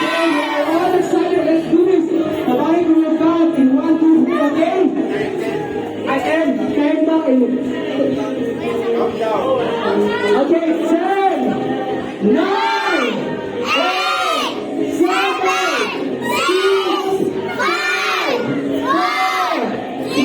we are all excited. Let's do this. Babae ko yung count in 1, 2, 3, okay? I am. Count na kayo. Okay, 10, 9, 8, 7, 6, 5, 4, 3, 2, 1.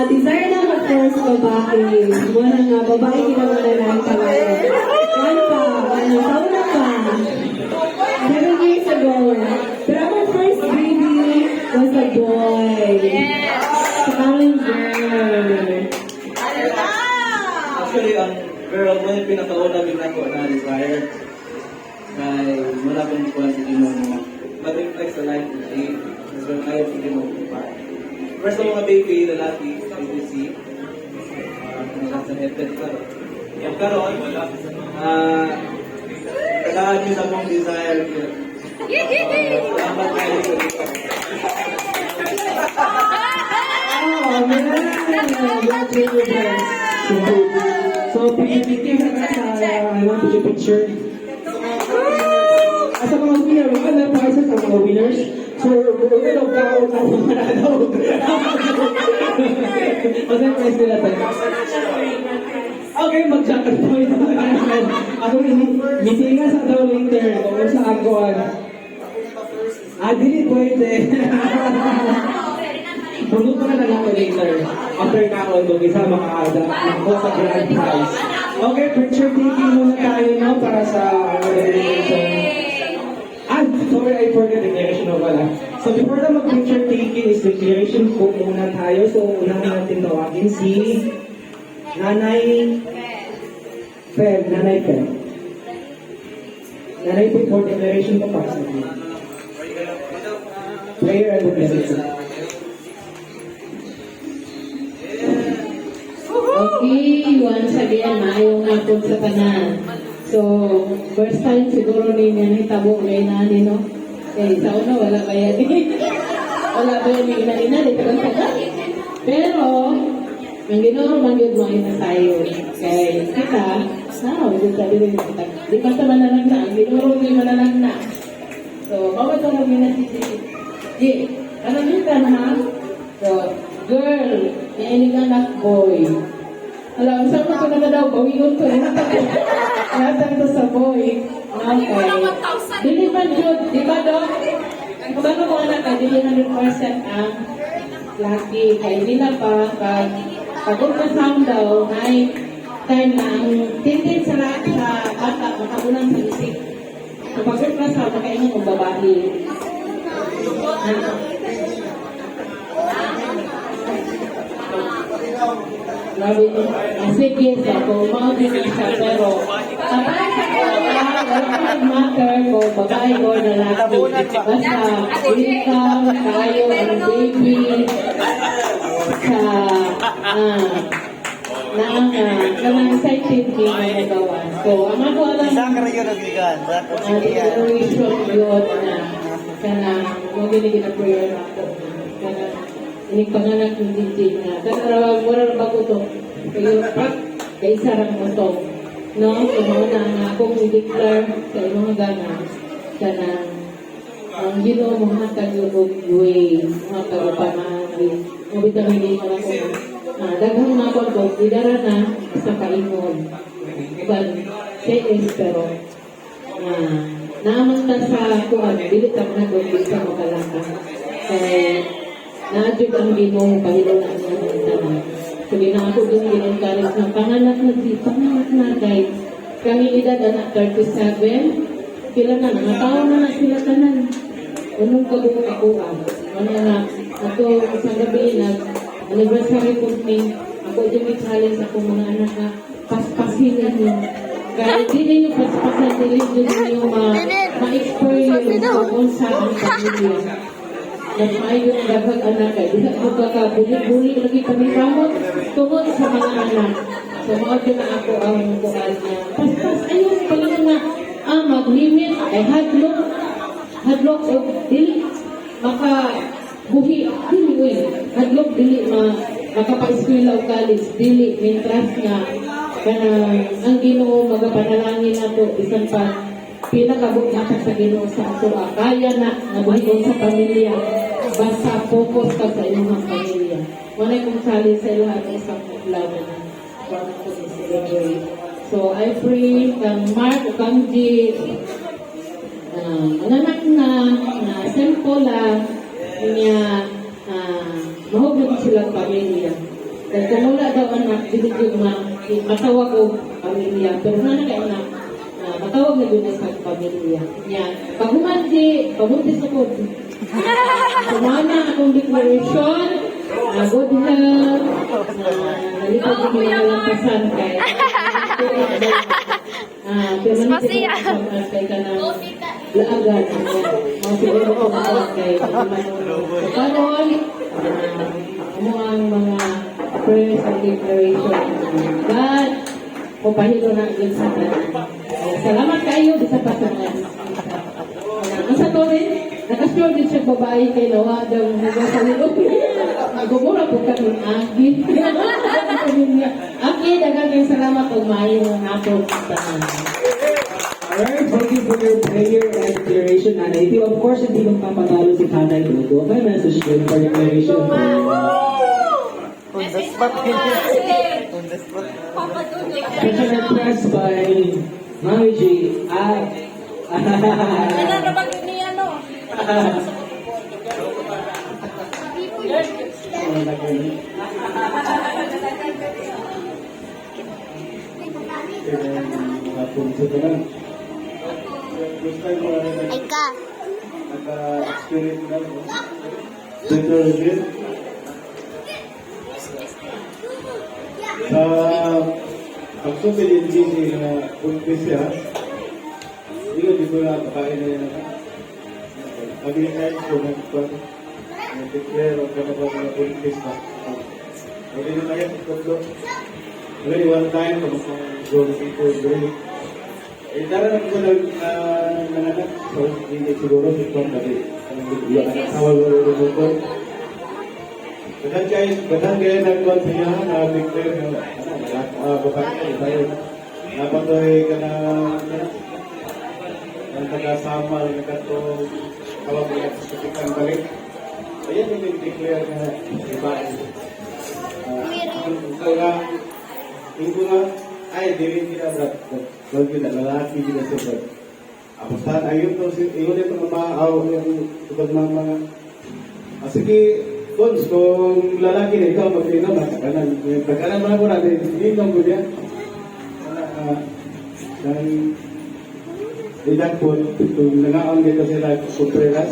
Desire na mo first babae. Muna nga, babae kinamana na ang pangalan. Yan pa, sauna pa. 7 years ago. Pero ang first baby was a boy. Smiling girl. Actually, ang girl mo yung pinakauna namin ako na desire. Kaya wala kong kuha sa ginong mo. Mag-reflect sa life ng age. Mas yung ayaw sa ginong mo. First ng mga baby, lalaki, ABC. Nasa headset ka rin. Yung karoon, tagaan nyo sa mong desire. Salamat kayo sa dito. So, picture na I want to take a picture. As a mga winner, wala na prizes ang mga winners. So, kung ito kao sa mga nanod. Kasi prize nila tayo. Okay, mag-jacket point. Ako mitingan sa daw later. Kung sa agoan. Dili pwede. Puno ko na lang ako later. After kaon, kung isa makaada. Ako sa grand prize. Okay, picture taking muna tayo no, para sa sorry, I forgot declaration of wala. So before na mag-picture taking is declaration po muna tayo. So unahin natin tawagin si Nanay Feb. Nanay Feb. Nanay Feb for declaration po para sa atin. Prayer and meditation. Okay, once again, maayong hapon sa tanan. So, first time siguro ninyo hitabo na inani, no? Eh, sa una, wala ba yan? Wala ba yan yung inanina, di ka lang. Pero, ang ginuro man yun mga inasayo. Kaya kita, hindi sabi rin kita. Di ba sa manalang na? Ang ginuro di manalang na. So, bawat ang mga nasisisi. Di, ano yun ka na? So, girl, may anak boy. Alam, saan mo ko na daw, bawiyon ko. Natang to sa boy. Okay. Dili man yun, di ba do? Kung ano mo anak ka, dili 100% ang laki. Kaya hindi na pa, pag ultrasound daw, ay time na ang tintin sa bata, makaunang sa isip. So pag ultrasound, makaingon ng babae. Grabe niyo. Sige, kung mga ganyan siya, pero para sa ko, wala matter kung babae o lalaki. Basta, income, kayo, ang baby, sa, kanang excited ni mga gawan. So, ang ako alam, declaration yun na, kanang, huwag ginag-prayer ako. Kanang, ini panganak ng DJ na. Kanang moral ba ko to? Kaya sarang mo to. No? Kung mga na akong i-declare sa mga gana, kanang ang Ginoo mo hatag yung way, mga pag-upamahagi. Mabitang hindi mo ako. Daghang mga ko, idara na sa kaingon. But, say is, pero, naamang ta sa kuwan, bilit ako na doon sa makalaka. Kaya, naadyo ang Ginoo, pahilo na ang mga tanan. So, ginako doon ginangkalis na panganak na guys. Kami edad anak 37, kila na, mga tao na sila tanan. unong kabuk ako ano nga ato sa gabi nag anniversary ko ni ako din challenge ako mga anak na paspasin ninyo kahit di ninyo paspasan dili ninyo ma-experience kung sa ang pamilya na maayo ang daghang anak kay diha ko kakabuli-buli lagi kami kamot tungod sa mga anak so mao na ako ang kuan niya paspas ayun pala nga mag-limit ay hadlok o dili maka buhi dili hadlok dili makapa-eskwela o college dili mintras nga ang Ginoo magapanalangin nato bisan pa pinakabot natin sa Ginoo sa ato kaya na nabuhigon sa pamilya basta focus ka sa inyong pamilya wala kong challenge sa lahat ng isang adlaw na para ko i-celebrate so I pray kang Mark o kang G ang anak na simple lang niya mahugod silang pamilya dahil kung wala daw anak dito yung matawag ko pamilya pero na anak matawag na doon sa pamilya niya paghumanti ako kumana akong declaration good health nalipad ko yung nalampasan kay pero manipid kay ka ng laagan mga siguro ko kay karon mo ang mga prayers and declaration God pahilo na yun sa salamat kayo sa pasangan ang sa to rin nakasure din siya babae kay Lawa daw sa loob nagumura po kami Aki Aki dagang kayong salamat kung maayo ng hapon sa Alright, thank you for your prayer and declaration, Nanay. Ito, of course, hindi magpapatalo si Tanay Lugo. May message din for declaration. On the spot. On the spot. Special request by Mami G. Eka. Naka-experience na po. Center review. Sa pagsubilin busy na pulpis siya, hindi ko na pakain na yan. Mag-iinay ko nag-declare o kaya ba mga pulpis na. Hindi na tayo sa tatlo. Already one time, kung people break. Dara na ko nanganak, so hindi siguro ito kasi yung anak awal wala ko. Kadang kaya nagkuhan sa niya na declare na babae tayo. Napatoy ka na ang taga-sama na kato kawag na kasitikan balik. Ayan yung declare na babae. Kaya hindi nga ay dili kita berat. Kalau kita lalaki kita sebut. Apa saat ayun to iyon ito mamaaw yung tubag mga sige kung lalaki na ikaw mag-inom takanan mo na ko natin inom ko diyan dan tidak pun kung nangaon dito sila kupreras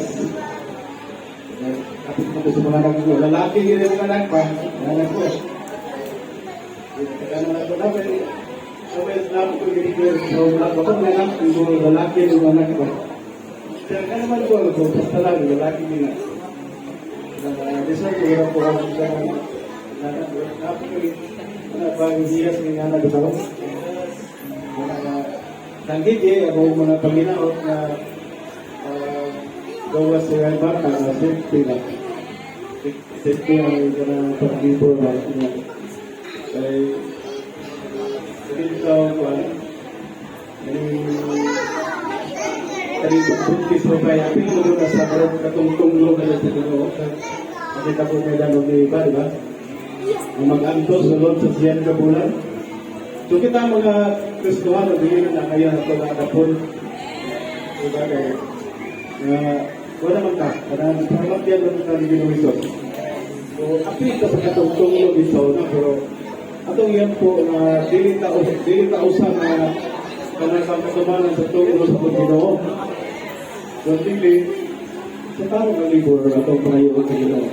kapit mo sa mga anak ko lalaki din ang anak pa anak ko takanan mo na ko natin so Islam ko ginigil so bakit na lang kung lalaki ng anak ko kaya naman ko basta lang lalaki din bisa ko hirap ko ako sa pag-hiyas ng anak ko nanggigi ako mga panginaot na gawa sa iba na safety lang safety ang pag-ibor na kaya ito ko tadi pagpuntis mo kaya pinuro na sa karot katungtunglo ka sa Ginoo nakita ko may dalog na iba diba mag-antos sa Lord sa siyan ka bulan so kita mga Kristohan nabigyan na kayo na ito nakapon diba kaya wala man ka salamat yan lang sa Ginoo Isos so apit ka pagkatungtunglo dito na pero atong yan po na dili ka usang na kanang kamatumanan sa tungo sa Ginoo. So dili sa tarong ng libur atong panayon sa Ginoo.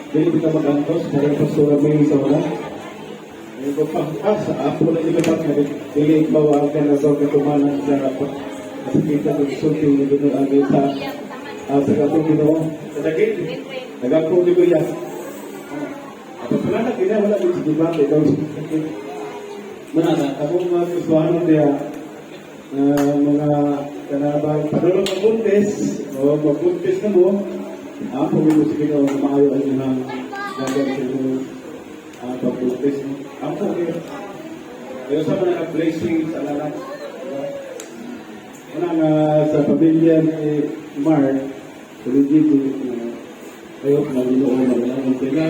Dili kita magantos para pastora may sa wala. Ito sa apo na ikapat na dili bawagan na sa katumanan sa rapat. At kita ng sulti na Ginoo agay sa katong Ginoo. Sa dagit, nagapong libo yan. At pala na kina wala din sa debate daw sa sakit. Mana akong mga kusuhanon niya mga kanabang padulong ng buntis o magbuntis na mo ang pumilo sa Ginoo na maayo ang inang gagawin sa Ginoo pagbuntis mo. Ang pumilo. Ayaw sa mga blessing sa lalat. Una nga sa pamilya ni Mark, sa Ligito, ayaw na Ginoo na walang sila.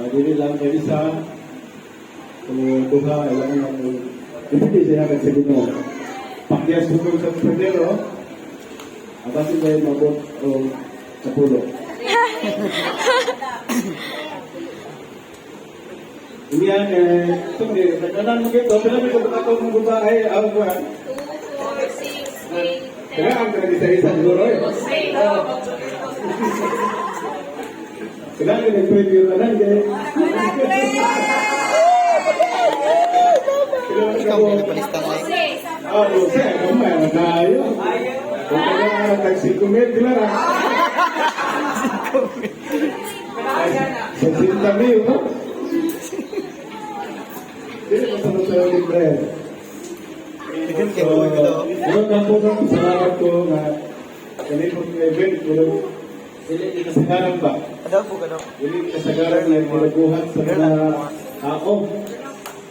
Dili lang kayo isa. Kung duha, ilang lang hindi siya agad sa Ginoo. Pakyas mo sa perdero, abasin kayo mabot o kapulo. Hindi yan ito nagkanan mo kito, pila may kabot ako ng babae, ako ba? 4, 6, 8, Kaya ang kanisa-isa siguro eh. Kaya ang nag-preview na lang eh. Ikaw may napalista na eh. Lucy, kamay, tayo. Kung kaya tag-5 di ba na? Sa sintami, no? Dili ko sa libre. Pero po salamat ko na ganitong event ko dili kasagaran ba? Ano po ka no? Dili kasagaran na pinaguhan sa mga tao.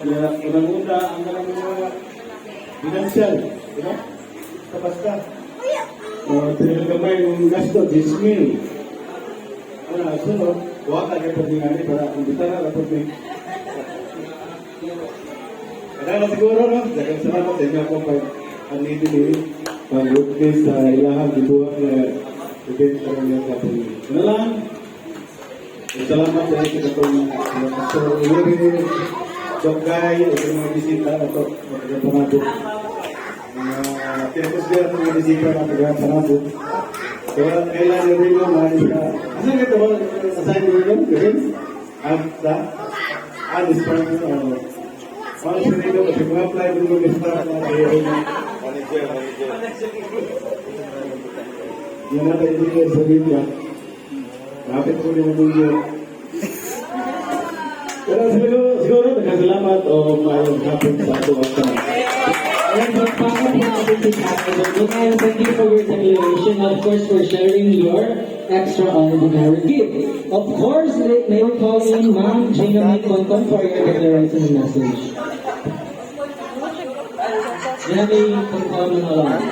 Kaya unang-una ang mga financial, di ba? Kapasta. Tinil kamay ng gasto, 10,000. Sunod, huwag ka kayo pagingani para kung bitara na pag may. Kaya na siguro, no? Dagang salamat sa inyo ako pag-anili pag-lukis sa ilahang dibuhat na event sa mga kapag. Ano lang? Salamat sa inyo katong Pastor Uliri, Dok Guy, o mga bisita na ito, mga panabot. Tinapos din ang mga bisita na mga panabot. Kaya kailan na rin mo, asan ka ito ba? Asan nyo rin? Gawin? Sa? Alis pa rin mo. Mga sinito, kasi mga apply mo yung staff na kayo. Yan na tayo dito sa Biblia. Kapit ko rin mo yun. Pero siguro, nagkasalamat o mayroong hapon sa ato ang tanong. And magpapapin natin si Catherine. Lumayan, thank you for your declaration. Of course, for sharing your extraordinary gift. Of course, may we call in Ma'am Gina May Conton for your declaration and message. Gina May Conton na lang.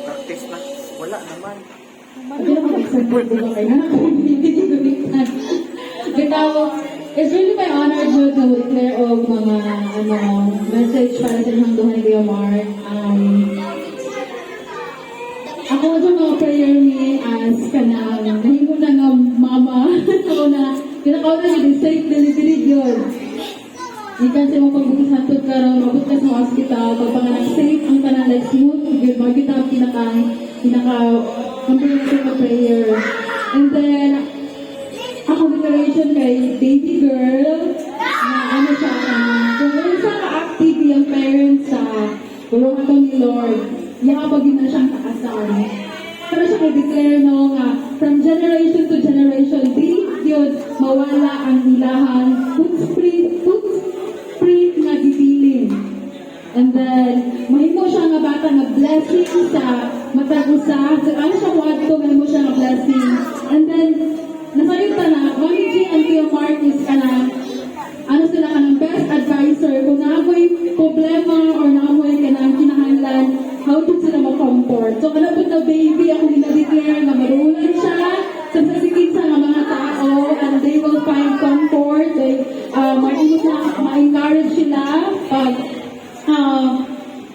Practice na. Wala naman. Hindi naman excited ko kayo. Hindi ko bigtan. It's really my honor to declare og mga message para sa inyong duha ni Kuya Mark. Ako ito mga prayer ni as kanang nahimo na nga mama. Ako na kinakaw na yung safe delivery yun. Ikan sa mga pagbukas hatod ka rin, mabot ka sa hospital, pagpanganak safe ang tanan like smooth, good magkita ang comprehensive na prayer. And then, ako declaration kay baby girl, na ano siya, kung ano siya ka-active yung parents sa tulungan ko ni Lord, yakapag yun na siyang takasal. Pero siya kay declare no nga, from generation to generation, di yun mawala ang ilahan, footprint nga gibilin. And then, mahimo siya nga bata nga blessing sa matag usa. So, ano siya wadto, mahimo siya nga blessing. And then, nasayota na, Mami G and Kuya Mark is ka na, ano sila ka ng best advisor. Kung naamoy problema or naamoy ka ng kinahanglan, how to sila ma-comfort. So, ano po na baby, ako dinadeclare na marunong siya sa sasigit sa mga tao and they will find comfort. Ma-encourage sila pag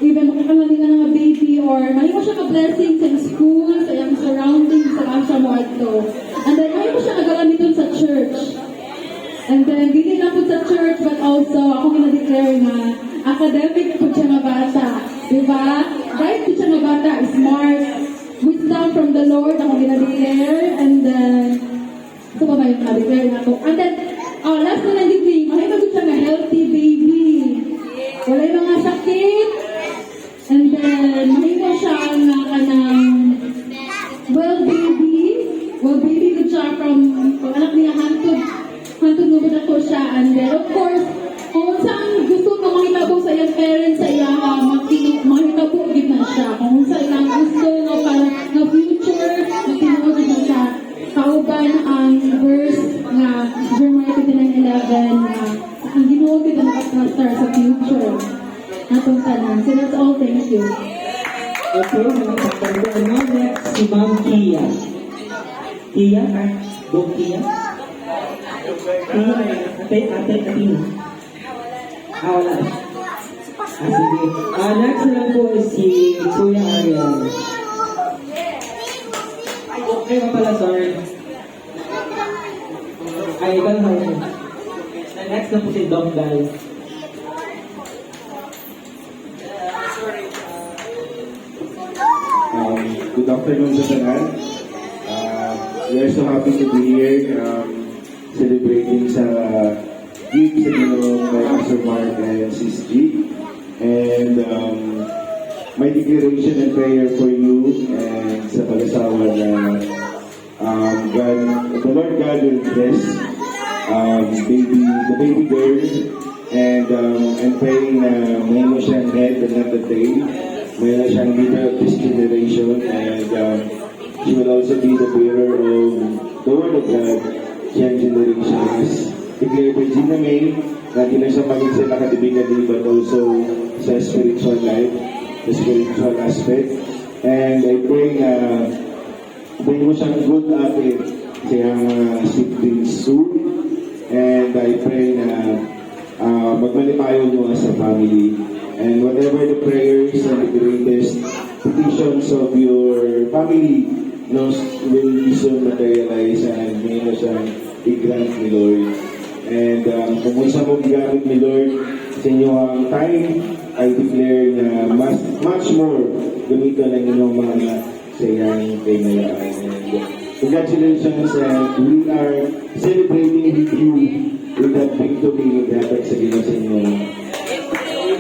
even makakala nila ng baby or mahimo siya ka-blessing sa school, sa iyang surroundings, sa asa mo ato. And then, mahimo siya nagagamiton sa church. And then, dili na po sa church, but also, ako gina-declare na academic po siya nga bata. Diba? Right po siya nga bata, smart, wisdom from the Lord, ako gina-declare. And then, ito ba ba yung na-declare na ako? And then, last na lang yung makita ko siya nga healthy baby. Wala yung mga sakit. And then, makita siya nga kanang well baby ko siya from anak niya hantod mo ko siya. And then, of course, kung saan gusto mo makitabo sa iyang parents sa iya, makitabo gid na siya. Kung saan lang gusto nga para na future, matinuod na siya. Kauban ang verse nga Jeremiah 29:11 ang Ginoo gid ang nakatrastar sa future. Atong tanan. So that's all. Thank you. Okay, mga kapatid. Now next, si Ma'am Kia. Kia? Go Kia? Kia, ate. Wala. Sige. Next lang po is si Kuya Ariel. Okay ka pala, sorry. Ikaw na. Next na po si Dom Dal. Good afternoon sa tanan. We are so happy to be here celebrating sa gift sa Ginoo by Pastor Mark and Sis G. And my declaration and prayer for you and sa pag-asawa na the Lord God will bless the baby girl, and praying na may mo siyang head and not the tail. Mayroon siyang leader of this generation, and she will also be the bearer of the Word of God young generation. As declared by Gina May, na di lang siya maging sa academically but also sa spiritual life, the spiritual aspect. And I pray na bring mo siyang good ate sa iyang siblings soon. And I pray na magmalipayon mo as a family. And whatever the prayers and the greatest petitions of your family knows will be soon materialize, and may na siyang i-grant ni Lord. And kung isa mo gigamit ni Lord sa inyong time, I declare na much more gamitan ng inyong mga anak sa iyang kainayaan. And congratulations, and we are celebrating with you with that victory that dapat sa Ginoo sa inyo.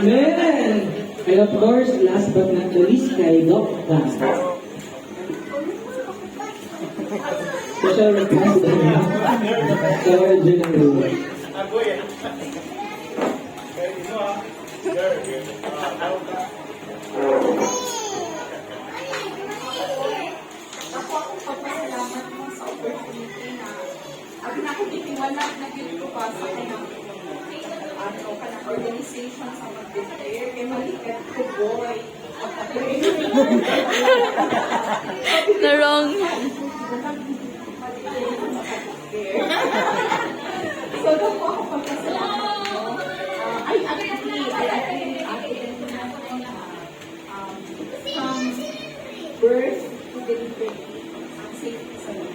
Amen! And of course, last but not the least, kay Doc Dan. Special request na sa original rule. Ako papasalamat mo sa opportunity na ang nakikitiwala na dito pa sa kanyang kanang organization sa mag-declare kay malikat ko boy The wrong. so doon po ako papasalamat mo. I agree from birth to delivery ang safety sa iyo.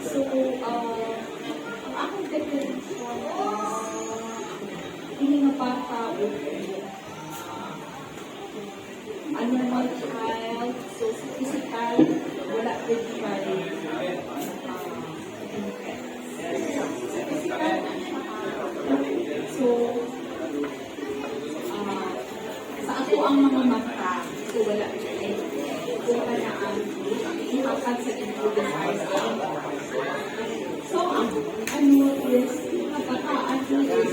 So, ang akong declaration is hindi nga bata with a normal child, so physical, wala with so, sa ako ang mga mata, so wala kung ka na ang ihakan sa influence. So, ang ano is, kataan ko is,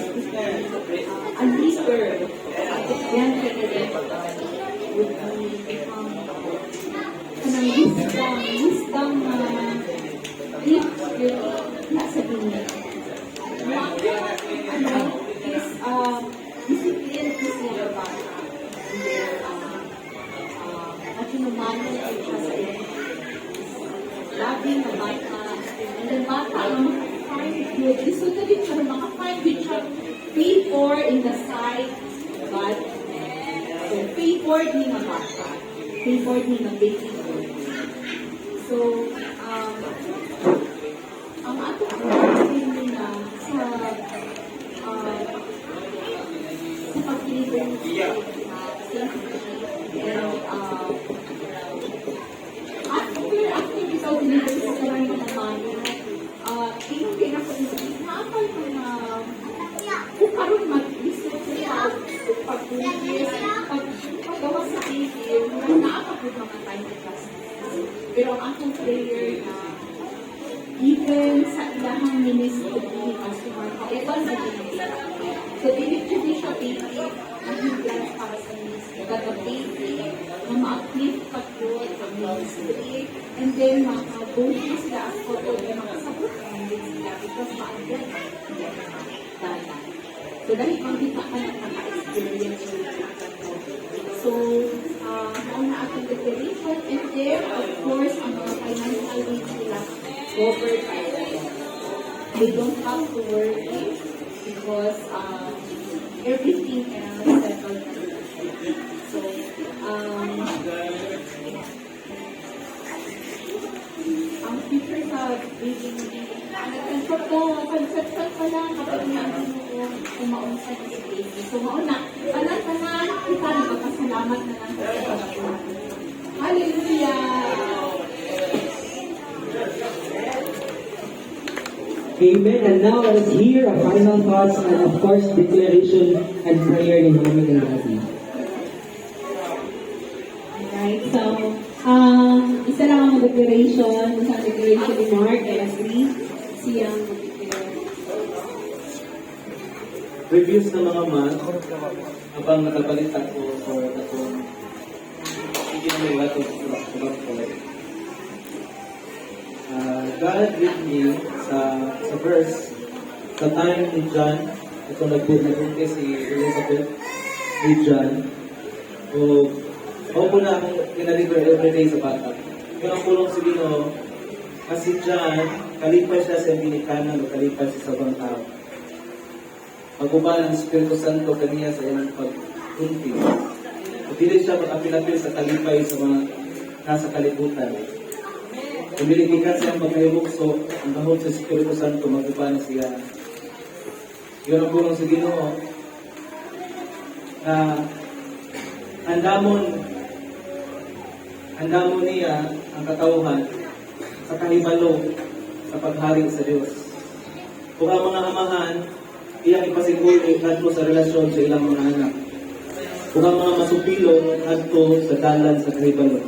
a leader, yan would be, kanang wisdom na gift nasa dunia. Ano is, discipline is siya bata. At hinumano ay siya sa iyo. Loving na bata. And then bata, ang maka-find good. Gusto ko din siya, maka-find good siya. Favor in the sight of God. So, favor ni na bata. Favor ni na baby girl. So, ang ato ang ni na sa pag-deliver ng after ikaw deliver sa karami naman, yung pinaka-insight, nakapal ko na kung karoon mag-visit sa pag-deliver, paggawa sa email, nakakapag mga time to class. Pero ang akong prayer na even sa ilahang ministry customer, however na dinigyan. So, dinigyan siya baby, ang plan para sa ministry. Kada baby, na ma-uplift pa po sa ministry, and then maka-bonus sila ang photo na makasabot ang sila because ma-uplift data. So, dahil makita ka na naka-experience yung so, mauna atong declaration, and then, of course, ang mga financial needs nila covered by the law. They don't have to worry because everything else settled. So, ang future sa baby, nag-confront ko, conception pa lang kapag namin mo kumaunsa sa baby. So, mauna, tanan-tanan, kita nagpapasalamat na lang sa Panginoon. Hallelujah! Amen. And now let us hear a final thoughts and of course declaration and prayer ni Mami and Daddy. Alright, so, isa lang ang declaration, sa declaration ni Mark, kaya siyang Reviews ng mga month, habang nakabalit ako sa atong hindi na ito sa God with me sa verse sa time ni John, ito nagbunti si Elizabeth ni John. So, ako po na akong pinaliver everyday sa bata. Yung ang pulong si Ginoo, kasi John, kalipay siya sa binikanan o kalipay siya sa ibang tao. Pag-uban ng Espiritu Santo kaniya sa ilang pagkunti. Pili siya mag-apil-apil sa kalipay sa mga nasa kalibutan. Pumiligikan siya magkayubukso, ang bahog sa Espiritu Santo, mag-uban siya. Yun ang pulong sa Ginoo na andamon niya ang katauhan sa kahibalo sa paghari sa Diyos. Kung ang mga amahan, iyang ipasiguri nadto sa relasyon sa ilang mga anak. Kung ang mga masupilon nadto sa dalan sa kahibalo.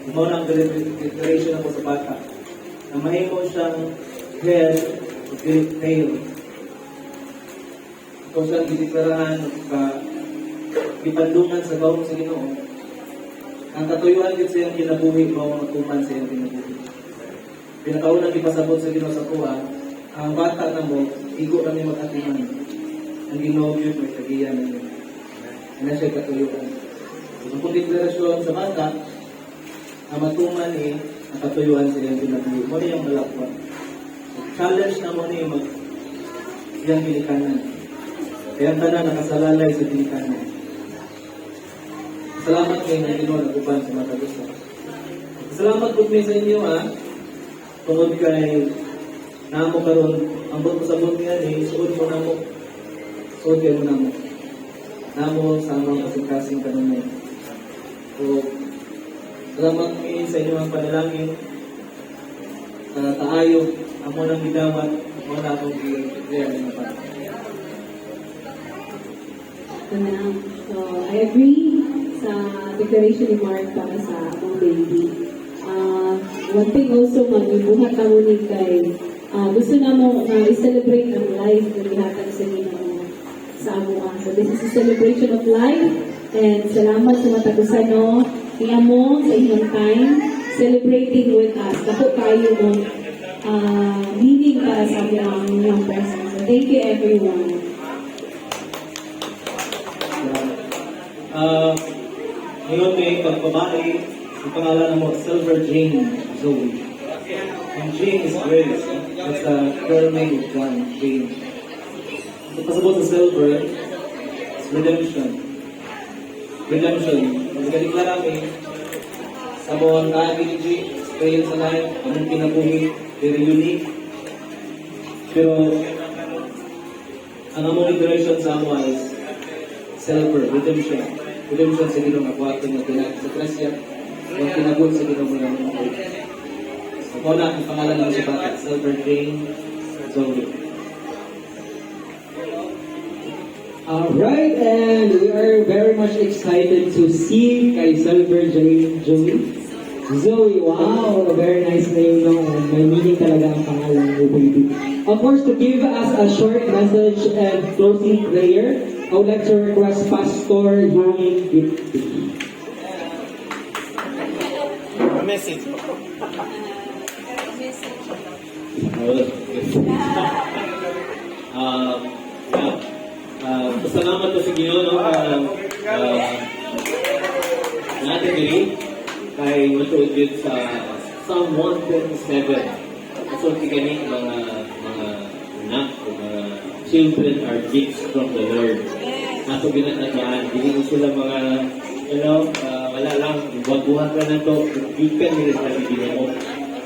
Ito na ang declaration ako sa bata. Na mahimo siyang head o tail. Ito siyang gidekarahan ipandungan sa gawang sa Ginoo. Ang katuyuan din sa iyang kinabuhi, mao ang tuman sa iyang kinabuhi. Pinakaunang ipasabot sa Ginoo sa kuha, ang bata na mo, igo kami mag-atiman. Ang Ginoo yun, may kagiyan na yun. Ano siya katuyuan. Ang kung deklarasyon sa bata, ang matuman ang katuyuan sa iyang kinabuhi. Mo yung malakwan. Challenge na mo niya iyang pilikanan. Kaya ang tanan nakasalalay sa pilikanan. Salamat kayo na Ginoo nag-uban sa mga gusto. Salamat po sa inyo tungod kay namo karon ang buto sa buto niya suod mo namo. Suod kayo namo. Namo sa mga kasing-kasing kanunay. So, salamat kayo sa inyo ang panalangin. Taayo, ang mo nang gidawat, mo na akong i-declare na pa. So, I agree sa declaration ni Mark para sa among baby. One thing also, magbuhat na mo ni kay gusto na mo i-celebrate ang life na gihatag sa Ginoo sa amo. So, this is a celebration of life and salamat sa matagusan no. Kaya mo sa inyong time celebrating with us. Dako kayo mo meaning para sa inyong presence. So, thank you everyone. Ngayon may pagbabae, ang pangalan mo, Silver Jane Zoe. And Jane is grace. That's a girl name of John, Jane. So, pasabot sa silver, it's redemption. Redemption. Magkalikla kami, sa buong kaagin experience sa life, anong kinabuhi, very unique. Pero, ang among liberation sa amo is silver, redemption. Redemption sa ginong abuhato nga tinag sa Krasya, yung tinabot sa ginong mga mga. Ako na ang pangalan ng si Bata, Silver Jane Zoe. Alright, and we are very much excited to see kay Silver Jane Joey. Zoe, wow, a very nice name, no? And may meaning talaga ang pangalan mo, baby. Of course, to give us a short message and closing prayer, I would like to request Pastor Young Gipti. Message. Pasalamat ko sa Ginoo no natin diri kay matuod yun sa Psalm 127. So kani mga anak o mga children are gifts from the Lord. Ato ginatandaan, hindi ko sila mga wala lang, baguhan ka na to, gikan nila sa Ginoo.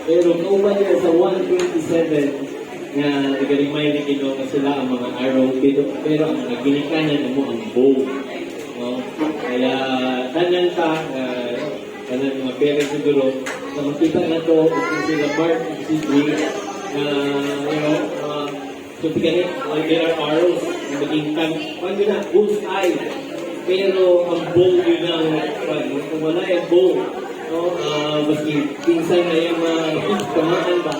Pero kauban nila sa 127 na nag-remind ni Ginoo na sila ang mga arrow, pero ang mga ginikanan mo ang bow. No? Kaya tanan ka, tanan mga parents siguro, na makita na to, kung sila Mark, si Jay, so tigani, there are arrows, na maging pag yun na, bullseye. Pero ang bow yun ang, kung wala yung bow, no? Maski pinsan na yung kamaan ba,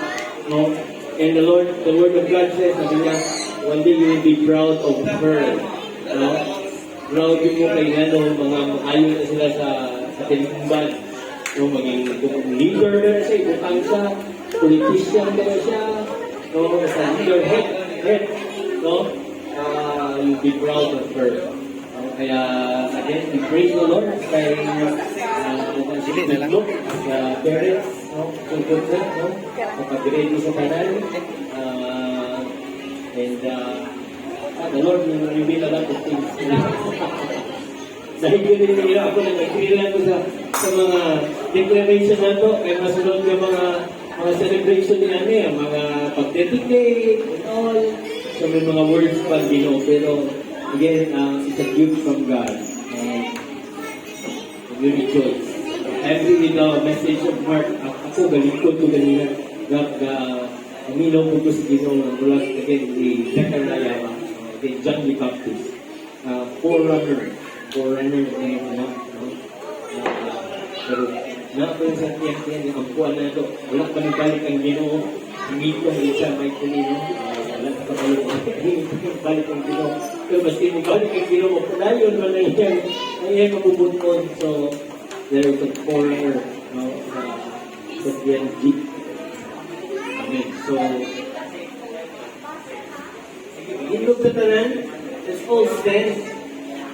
no? And the Word of God says, sabi niya, one day you will be proud of her. No? Proud din mo kay mga maayon na sila sa tinumban. No? Maging leader na siya, bukang siya, politician na siya, no? Sa leader, head, no? You'll be proud of her. Kaya, again, we praise the Lord kay look sa parents, no? Tungkol sa, no? Kapag-ready sa tanan. And the Lord will reveal a lot of things. Dahil yun rin ako na nag-feel ko sa mga declaration na to, kaya masunod yung mga celebration ni Ane, mga pag-dedicate and all. So may mga words pa Ginoo, pero again, it's a gift from God. We rejoice. I agree with the message of Mark. Ako, galikod ko ganina. Aminaw ko sa Ginoo ng bulag again, ni Zechariah, John the Baptist. Forerunner na pero naapin sa tiyan ang kuwan na ito. Wala pa nabalik ang Ginoo. Hindi ko siya may kunino. Wala pa balik ang Ginoo. Pero basta balik ang Ginoo, padayon man na yan. Ay mabubuntun. So, there is a foreigner sa tiyan deep. Amen. So, look sa tanan. Let's all stand.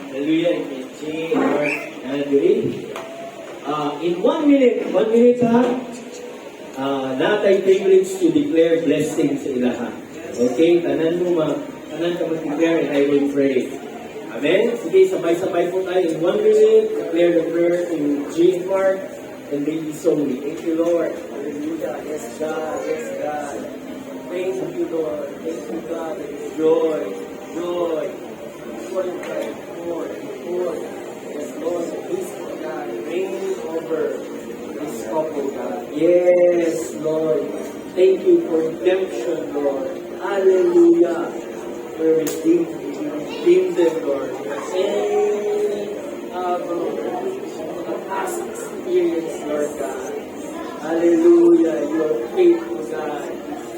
Hallelujah. In 1 minute ha, natay privilege to declare blessings sa ilaha. Okay? Tanan ka mag-declare and I will pray. Amen? Sige, sabay-sabay po tayo. In 1 minute, declare the prayer in G. Park and Baby Zoe. Thank you, Lord. Hallelujah. Yes, God. Yes, God. Thank you, Lord. Thank you, God. Joy. Joy. Lord. Yes, Lord. Please, God, reign over this couple, God. Yes, Lord. Thank you for redemption, Lord. Hallelujah. We're redeemed. Redeem them, Lord. And past experience, Lord God. Hallelujah. You are faithful, God.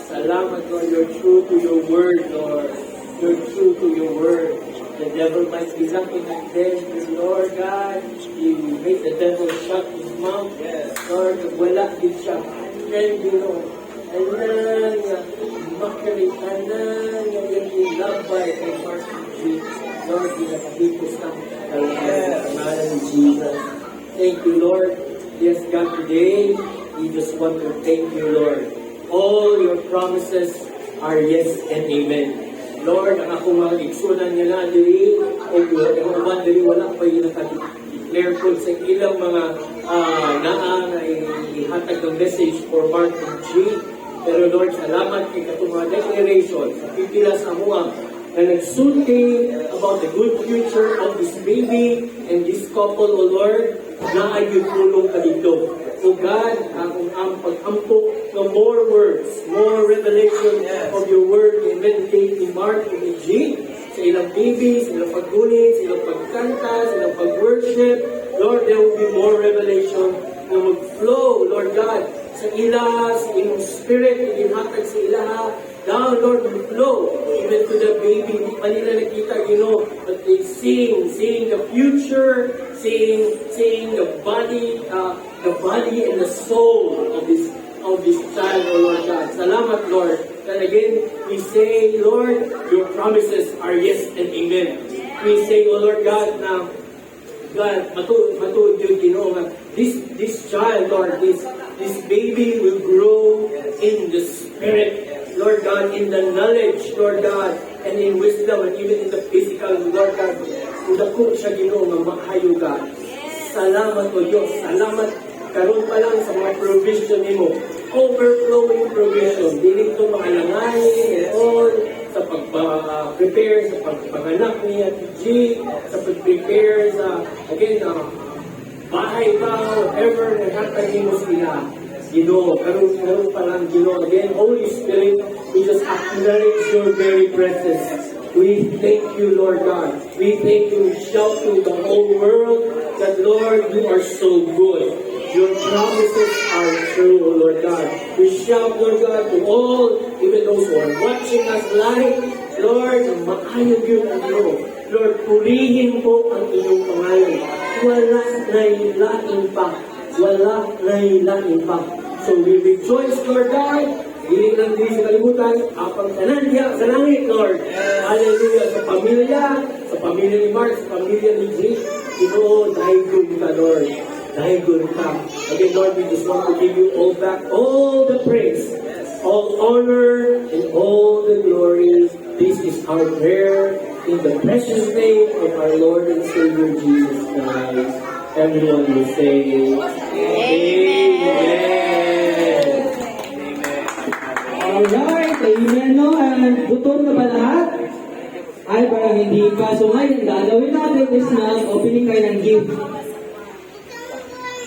Salamat, Lord. You're true to your word, Lord. You're true to your word. The devil might be knocking at them, Lord God. You make the devil shut his mouth. Yes, Lord. Wala din siya. Thank you, Lord. Anan nga, mockery, anan nga, yung love by the heart of Jesus. Lord, pinakahipos ng kalaman of Jesus. Thank you, Lord. Yes, God, today, we just want to thank you, Lord. All your promises are yes and amen. Lord, ang akong mga igsunan niya na diri, o yung uman diri, wala pa yung nakadeclare po sa ilang mga naa na ihatag ng message for Mark and G. Pero Lord, salamat kay katong mga declaration sa pipila sa muang na nagsulti about the good future of this baby and this couple, O Lord, na ay tulong ka dito. O God, ang pag-ampok ng more words, more revelation of your word, and meditate ni Mark and ni G, sa ilang babies, sa ilang paggunit, sa ilang pagkanta, sa ilang pag-worship. Lord, there will be more revelation na mag-flow, Lord God, sa ila, sa inyong spirit, ilinhatag sa ilaha. Now, Lord, will flow even to the baby. Hindi pa nila nakita, but they seeing the future, seeing the body and the soul of this child, O Lord God. Salamat, Lord. And again, we say, Lord, your promises are yes and amen. We say, O Lord God, na God, matuod yun, this child, Lord, this baby will grow in the spirit, Lord God, in the knowledge, Lord God, and in wisdom, and even in the physical, Lord God. Kung dako siya Ginoo, maayo God. Salamat, O Diyos. Salamat karon pa lang sa mga provision nimo. Overflowing provision. Dili ito makalanganin and all sa pag-prepare, sa pagpanganak niya, G, sa pag-prepare sa, again, bahay ba, whatever, nagkatahin mo sila. Ginoo, karon pa lang, Ginoo. Again, Holy Spirit, we just acknowledge your very presence. We thank you, Lord God. We thank you. We shout to the whole world that, Lord, you are so good. Your promises are true, O Lord God. We shout, Lord God, to all, even those who are watching us live, Lord, maayog yun ang Lord. Lord, purihin po ang inyong pangalan. Wala na'y lain pa. Wala na'y lain pa. So we rejoice, Lord God. Hindi lang din sa kalimutan, apang kanandya sa langit, Lord. Hallelujah. Sa pamilya ni Mark, sa pamilya ni Jake, ito, dahil good ka, Lord. Dahil good ka. Again, Lord, we just want to give you all back, all the praise, all honor, and all the glory. This is our prayer in the precious name of our Lord and Savior, Jesus Christ. Everyone will say, Amen. Alright, amen, no? And gutom na ba lahat? Ay, parang hindi pa. So ngayon, gagawin natin is na opening kayo ng gift.